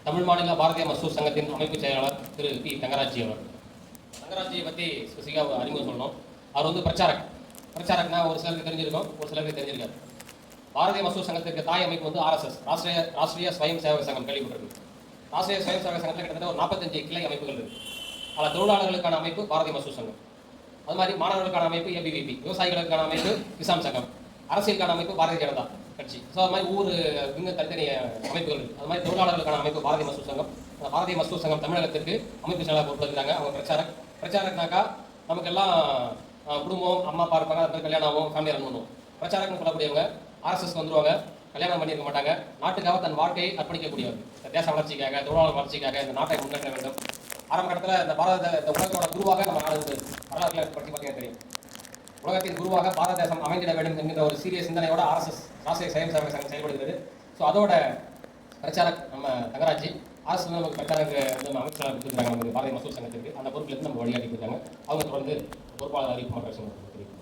தமிழ் மாநில பாரதிய மசூர் சங்கத்தின் அமைப்பு செயலாளர் திரு பி தங்கராஜி அவர். தங்கராஜியை பற்றி ஸ்பெசிஃபிக்காக அறிமுகம் சொல்லணும். அவர் வந்து பிரச்சாரக்னா ஒரு சிலருக்கு தெரிஞ்சிருக்கும், ஒரு சிலருக்கு தெரிஞ்சிருக்காரு. பாரதிய மசூர் சங்கத்திற்கு தாய் அமைப்பு வந்து RSS, ராஷ்டிரிய ஸ்வயம் சேவக சங்கம். கேள்விப்பட்டிருக்கு. ராஷ்டிரிய ஸ்வயம் சேவக சங்கத்தில் கிட்டத்தட்ட ஒரு 45 கிளை அமைப்புகள் இருக்கு. அதில் தொழிலாளர்களுக்கான அமைப்பு பாரதிய மசூர் சங்கம், அது மாதிரி மாணவர்களுக்கான அமைப்பு ABVP, விவசாயிகளுக்கான அமைப்பு கிசான் சங்கம், அரசியலுக்கான அமைப்பு பாரதிய ஜனதா கட்சி. ஸோ அது மாதிரி ஒவ்வொரு தனித்தனி அமைப்புகள் இருக்குது. அது மாதிரி தொழிலாளர்களுக்கான அமைப்பு பாரதிய மசூர் சங்கம். பாரதிய மசூர் சங்கம் தமிழகத்திற்கு அமைப்பு செயலாளர் பொறுப்பிருக்கிறாங்க. அவங்க பிரச்சாரக்னாக்கா நமக்கெல்லாம் குடும்பம், அம்மா அப்பா இருப்பாங்க, அது மாதிரி கல்யாணம் ஆகும், ஃபேமிலி ரன் பண்ணுவோம். பிரச்சாரக்னு சொல்லக்கூடியவங்க RSS வந்துருவாங்க, கல்யாணம் பண்ணியிருக்க மாட்டாங்க, நாட்டுக்காக தன் வாழ்க்கையை அர்ப்பணிக்கக்கூடியவர். தேச வளர்ச்சிக்காக, தொழிலாளர் வளர்ச்சிக்காக இந்த நாட்டை முன்னேற்ற வேண்டும். ஆரம்ப கட்டத்தில் இந்த உலகத்தோட குருவாக நம்ம நாடு வரலாறுகளை பற்றி பார்த்தீங்கன்னா தெரியும். உலகத்தின் குருவாக பாரத தேசம் அமைந்திட வேண்டும் என்கிற ஒரு சீரிய சிந்தனையோட RSS, ராஷ்டிரிய ஸ்வயம் சேவக சங்கம் செயல்படுகிறது. ஸோ அதோட பிரச்சாரக் நம்ம தங்கராஜி அரசு நமக்கு பிரச்சாரக்கு நம்ம அமைச்சராக கொடுத்துருக்காங்க. நமக்கு பாரதிய மசூர் சங்கத்திற்கு அந்த பொறுப்பிலிருந்து நம்ம வழிகாட்டி இருக்காங்க. அவங்க தொடர்ந்து பொறுப்பாளர் அறிவிப்பு மாற்றம் தெரியும்.